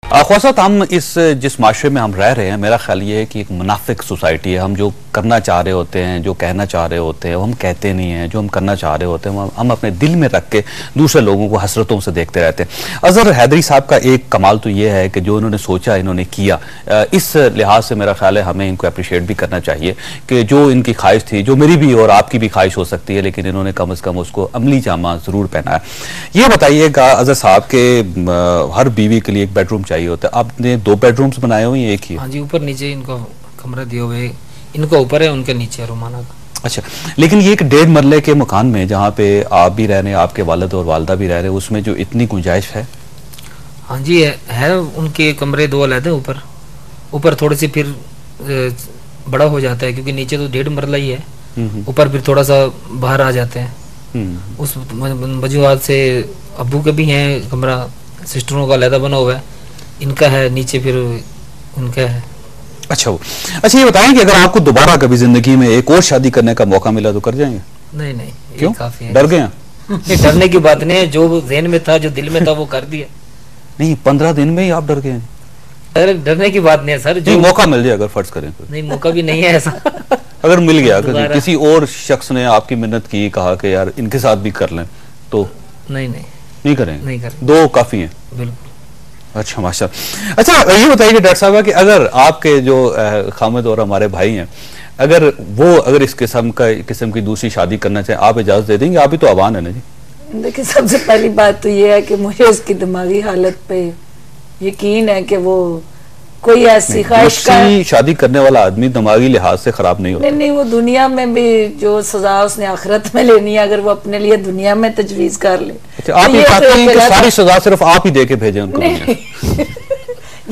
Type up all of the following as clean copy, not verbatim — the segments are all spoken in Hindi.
ख्वासा हम इस जिस माशरे में हम रह रहे हैं, मेरा ख्याल ये है कि एक मुनाफिक सोसाइटी है। हम जो करना चाह रहे होते हैं, जो कहना चाह रहे होते हैं, वो हम कहते नहीं हैं। जो हम करना चाह रहे होते हैं हम अपने दिल में रख के दूसरे लोगों को हसरतों से देखते रहते हैं। अजहर हैदरी साहब का एक कमाल तो ये है कि जो इन्होंने सोचा इन्होंने किया। इस लिहाज से मेरा ख्याल है हमें इनको अप्रिशिएट भी करना चाहिए कि जो इनकी ख्वाहिश थी, जो मेरी भी और आपकी भी ख्वाहिश हो सकती है, लेकिन इन्होंने कम अज़ कम उसको अमली जामा ज़रूर पहनाया। ये बताइएगा अजहर साहब के हर बीवी के लिए एक बेडरूम चाहिए होता है, आपने 2 बेडरूम्स बनाए हुए हैं, एक ही? हाँ जी, ऊपर नीचे इनको कमरा दिए हुए, इनको ऊपर है, उनके नीचे रुमाना का। अच्छा, लेकिन ये एक 1.5 मरले के मकान में जहाँ पे आप भी रह रहे हैं, आपके वालिद और वालदा भी रह रहे हैं, उसमें जो इतनी गुंजाइश है? हाँ जी है उनके कमरे 2 अलग हैं। ऊपर थोड़ी सी फिर बड़ा हो जाता है क्योंकि नीचे तो 1.5 मरला ही है, ऊपर फिर थोड़ा सा बाहर आ जाते हैं। उस वजूहत से अब्बू के भी हैं कमरा, सिस्टरों का अलहदा बना हुआ है, इनका है नीचे, फिर उनका है। अच्छा ये बताएं कि अगर आपको दोबारा कभी जिंदगी में एक और शादी करने का मौका मिला तो कर जाएंगे? नहीं, क्यों? काफी है। डर गए? डरने की बात नहीं है, जो ज़हन में था, जो दिल में था वो कर दिया। नहीं, 15 दिन में ही आप डर गए? डरने की बात नहीं है सर, जो मौका मिल जाए अगर फर्ज करें तो। नहीं, मौका भी नहीं है ऐसा। अगर मिल गया, किसी और शख्स ने आपकी मिन्नत की, कहा कि यार इनके साथ भी कर लें, तो नहीं करेंगे? नहीं करेंगे, 2 काफी है? बिल्कुल। अच्छा माशाल्लाह। अच्छा ये बताइए डॉक्टर साहब कि अगर आपके जो खामिद और हमारे भाई हैं, अगर इस किस्म की दूसरी शादी करना चाहे, आप इजाजत दे देंगे? आप भी तो अवान है ना जी। देखिए, सबसे पहली बात तो ये है कि मुझे उसकी दिमागी हालत पे यकीन है कि वो कोई ऐसी ख्वाहिश का शादी करने वाला आदमी दिमागी लिहाज से खराब नहीं होता। नहीं, वो दुनिया में भी जो सजा उसने आखिरत में लेनी है, अगर वो अपने लिए दुनिया में तजवीज कर ले। अच्छा, आप ये चाहते हैं कि सारी सजा सिर्फ आप ही दे के भेजें उनको?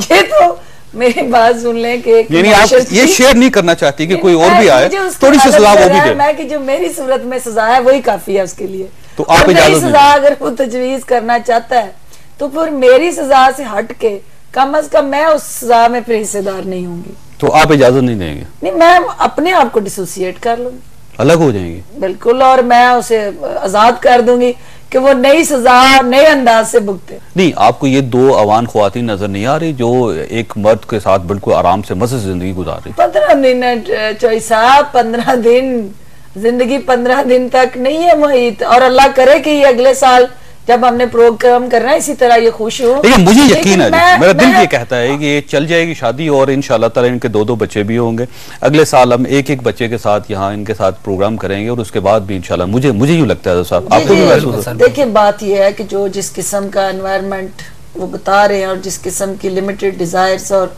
ये तो मेरी बात सुन लें कि आप ये शेयर नहीं करना चाहती कि कोई और भी आए, थोड़ी सी सजा वो भी दे? मैं कि जो मेरी सूरत में सजा है वही काफी है उसके लिए। तो आप इजाजत सजा अगर वो तजवीज करना चाहता है तो फिर मेरी सजा से हट के कम अज कम मैं उस सजा में फिर हिस्सेदार नहीं होंगी। तो आप इजाजत नहीं देंगे? नहीं, मैं अपने आप को डिसोसिएट कर लूंगी, अलग हो जाएंगे बिल्कुल, और मैं उसे आजाद कर दूंगी कि वो नई सजा नए अंदाज से भुगते। नहीं, आपको ये 2 अवान ख्वातीन नजर नहीं आ रही जो एक मर्द के साथ बिल्कुल आराम से मजे से जिंदगी गुजार रही? 15 मिनट चौई साहब, 15 दिन जिंदगी 15 दिन तक नहीं है मोहित, और अल्लाह करे कि ये अगले साल जब हमने प्रोग्राम करना है इसी तरह ये खुश हो। लेकिन मुझे यकीन है, मेरा दिल ये कहता है कि ये चल जाएगी शादी और इंशाल्लाह ताला इनके 2-2 बच्चे भी होंगे। अगले साल हम एक बच्चे के साथ यहाँ इनके साथ प्रोग्राम करेंगे और उसके बाद भी इंशाल्लाह मुझे यूं लगता है साहब, आपको भी महसूस होता है? देखिए, बात ये है कि जो जिस किस्म का एनवायरनमेंट वो बता रहे हैं और जिस किस्म की लिमिटेड डिजायर्स और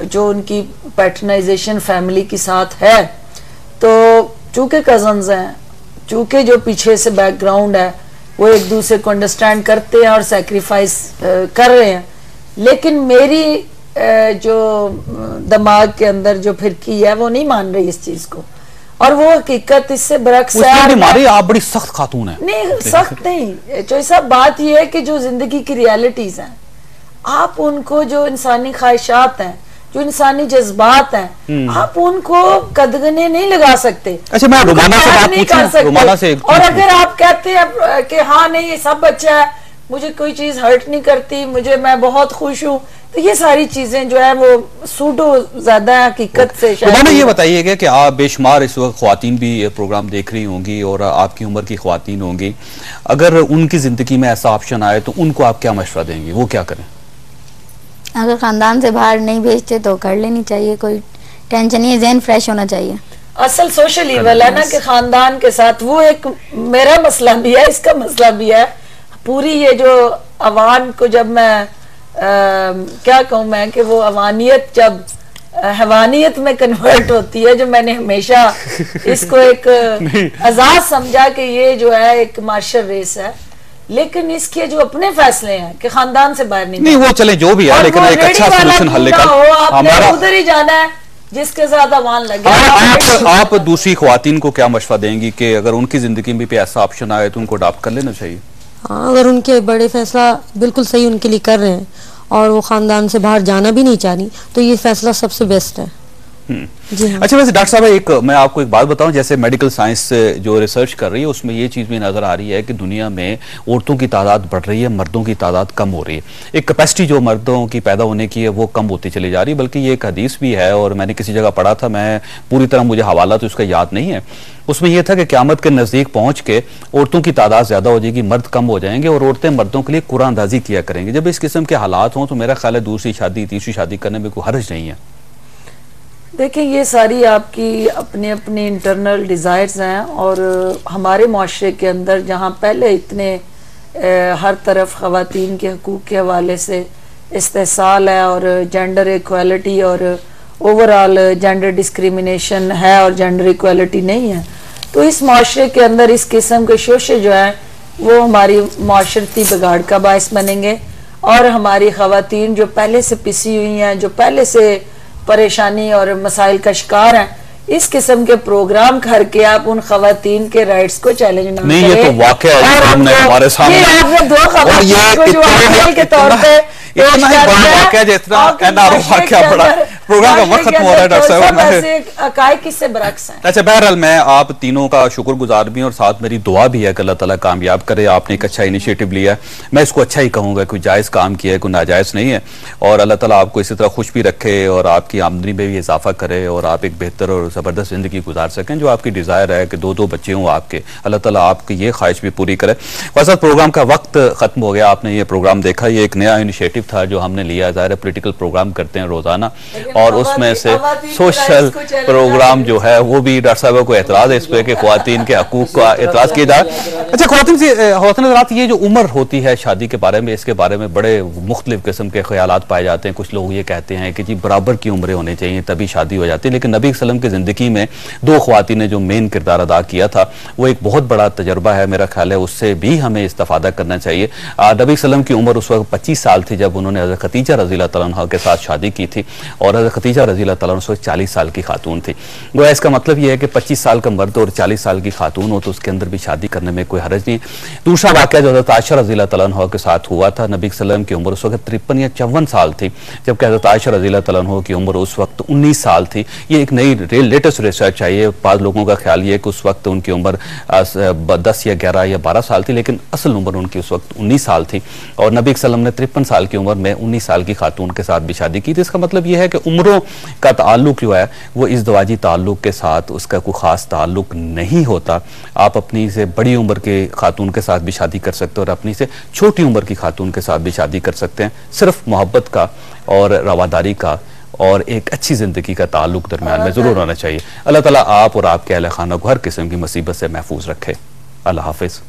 जो उनकी पैटर्नाइजेशन फैमिली के साथ है, तो चूंकि कजन्स हैं, चूंकि जो पीछे से बैकग्राउंड है वो एक दूसरे को अंडरस्टैंड करते हैं और सैक्रिफाइस कर रहे हैं, लेकिन मेरी जो दिमाग के अंदर जो फिरकी है वो नहीं मान रही इस चीज को, और वो हकीकत इससे बरक्स है। आप बड़ी सख्त खातून है। नहीं, सख्त नहीं चोई साहब, बात ये है कि जो जिंदगी की रियलिटीज हैं, आप उनको, जो इंसानी ख्वाहिशात हैं, जो इंसानी जज्बात हैं, आप उनको कदगने नहीं लगा सकते। अच्छा, मैं रुमाना से बात पूछूं? रुमाना से और अगर आप कहते हैं कि हाँ नहीं ये सब अच्छा है, मुझे कोई चीज हर्ट नहीं करती, मैं बहुत खुश हूँ, तो ये सारी चीजें जो है वो सूडो ज्यादा हकीकत से। रुमाना, ये बताइएगा कि आप बेशुमार इस वक्त ख्वातीन भी ये प्रोग्राम देख रही होंगी और आपकी उम्र की ख्वातीन होंगी, अगर उनकी जिंदगी में ऐसा ऑप्शन आए तो उनको आप क्या मशवरा देंगे, वो क्या करें? अगर खानदान से बाहर नहीं भेजते तो कर लेनी चाहिए, कोई टेंशन नहीं है, ज़हन फ्रेश होना चाहिए। असल सोशल इवल है ना कि खानदान के साथ, वो एक मेरा मसला भी है, इसका मसला भी है। पूरी ये जो अवान को जब मैं क्या कहूँ मैं कि वो अवानियत जब हैवानियत में कन्वर्ट होती है, जो मैंने हमेशा इसको एक आजाद समझा कि ये जो है एक मार्शल रेस है, लेकिन इसके जो अपने फैसले हैं कि खानदान से बाहर नहीं वो चले जो भी है, लेकिन एक अच्छा सॉल्यूशन हल निकाल, हमारा उधर ही जाना है जिसके साथ अवान लगे। आप दूसरी ख्वातीन को क्या मशवरा देंगी कि अगर उनकी जिंदगी में भी ऐसा ऑप्शन आए तो उनको अडॉप्ट कर लेना चाहिए? हाँ, अगर उनके बड़े फैसला बिल्कुल सही उनके लिए कर रहे हैं और वो खानदान से बाहर जाना भी नहीं चाह रही, तो ये फैसला सबसे बेस्ट है। जी हाँ। अच्छा, वैसे डॉक्टर साहब मैं आपको एक बात बताऊं, जैसे मेडिकल साइंस से जो रिसर्च कर रही है उसमें ये चीज़ भी नज़र आ रही है कि दुनिया में औरतों की तादाद बढ़ रही है, मर्दों की तादाद कम हो रही है। एक कैपेसिटी जो मर्दों की पैदा होने की है वो कम होती चली जा रही है, बल्कि ये एक हदीस भी है और मैंने किसी जगह पढ़ा था, मैं पूरी तरह मुझे हवाला तो उसका याद नहीं है। उसमें यह था कि क़यामत के नज़दीक पहुंच के औरतों की तादाद ज़्यादा हो जाएगी, मर्द कम हो जाएंगे और औरतें मर्दों के लिए कुरानंदाजी किया करेंगे। जब इस किस्म के हालात हों तो मेरा ख्याल है दूसरी शादी तीसरी शादी करने में कोई हर्ज नहीं है। देखिए, ये सारी आपकी अपनी अपनी इंटरनल डिज़ायर्स हैं और हमारे माशरे के अंदर जहाँ पहले इतने हर तरफ ख़वातीन के हकूक़ के हवाले से इस्तेहसाल है और जेंडर इक्वालिटी और ओवरऑल जेंडर डिस्क्रिमिनेशन है और जेंडर इक्वालिटी नहीं है, तो इस माशरे के अंदर इस किस्म के शोशे जो हैं वो हमारी माशरती बिगाड़ का बायस बनेंगे और हमारी ख़वातीन जो पहले से पिसी हुई हैं, जो पहले से परेशानी और मसाइल का शिकार हैं, इस किस्म के प्रोग्राम करके आप उन खवातीन के राइट्स को चैलेंज ना नहीं करें। ये तो वाकया हमने हमारे सामने आपने दो खवातीन को जो अफील के तौर पे इतना ही बड़ा वाकया जितना एनआरओ वाकया बड़ा। प्रोग्राम का वक्त खत्म हो रहा है डॉक्टर साहब, मैं किससे बरक्स हैं। अच्छा, बहरहाल मैं आप तीनों का शुक्रगुजार भी और साथ मेरी दुआ भी है कि अल्लाह ताला कामयाब करे। आपने एक अच्छा इनिशिएटिव लिया है, मैं इसको अच्छा ही कहूँगा, कोई जायज़ काम किया है, कोई नाजायज़ नहीं है। और अल्लाह ताला आपको इसी तरह खुश भी रखे और आपकी आमदनी में भी इजाफा करे और आप एक बेहतर और ज़बरदस्त ज़िंदगी गुजार सकें। जो आपकी डिज़ायर है कि दो बच्चे हों आपके, अल्लाह ताला आपकी ये ख्वाहिश भी पूरी करे। वैसे प्रोग्राम का वक्त खत्म हो गया, आपने ये प्रोग्राम देखा, ये एक नया इनिशिएटिव था जो हमने लिया। ज़ाहिर पॉलिटिकल प्रोग्राम करते हैं रोजाना और उसमें से सोशल प्रोग्राम जो है वो भी डॉक्टर साहब को एतराज है इस पर कि ख्वातीन के हकूक का एतराज किया जाए। अच्छा, ख्वातीन हज़रात, ये जो उम्र होती है शादी के बारे में, इसके बारे में बड़े मुख्तलिफ किस्म के ख्यालात पाए जाते हैं। कुछ लोग ये कहते हैं कि जी बराबर की उम्रें होनी चाहिए तभी शादी हो जाती है, लेकिन नबी सल्लम की ज़िंदगी में दो ख्वातीन ने जो मेन किरदार अदा किया था वो एक बहुत बड़ा तजर्बा है। मेरा ख्याल है उससे भी हमें इस्तेफादा करना चाहिए। नबी सल्लम की उम्र उस वक्त 25 साल थी जब उन्होंने हज़रत खदीजा रज़ियल्लाहु तआला अन्हा के साथ शादी की थी और हज़रत खदीजा रज़ियल्लाहु तआला अन्हा 40 साल की खातून थी। गोया इसका मतलब यह है कि 25 साल का मर्द और 40 साल की खातून हो तो उसके अंदर भी शादी करने में कोई हरज नहीं। दूसरा वाक़या जो हज़रत आयशा रज़ियल्लाहु तआला अन्हा के साथ हुआ था, नबी सल्लम की उम्र उस वक्त 53 या 54 साल थी, जबकि हज़रत आयशा रज़ियल्लाहु तआला अन्हा की उम्र उस वक्त 19 साल थी। ये एक नई लेटेस्ट रिसर्च आई है। बाद लोगों का ख्याल ये है कि उस वक्त उनकी उम्र 10 या 11 या 12 साल थी, लेकिन असल उम्र उनकी उस वक्त 19 साल थी और नबी सल्लम ने 53 साल की उम्र में 19 साल की खातून के साथ भी शादी की थी। इसका मतलब यह है कि उम्रों का ताल्लुक जो है वो इज़्दवाजी ताल्लुक के साथ उसका कोई ख़ास ताल्लुक नहीं होता। आप अपनी से बड़ी उम्र के खातून के साथ भी शादी कर सकते हैं और अपनी से छोटी उम्र की खातून के साथ भी शादी कर सकते हैं। सिर्फ मोहब्बत का और रवादारी का और एक अच्छी ज़िंदगी का ताल्लुक दरमियान में ज़रूर होना चाहिए। अल्लाह ताला आप और आपके अहले खाना को हर किस्म की मुसीबत से महफूज रखे। अल्लाह हाफिज़।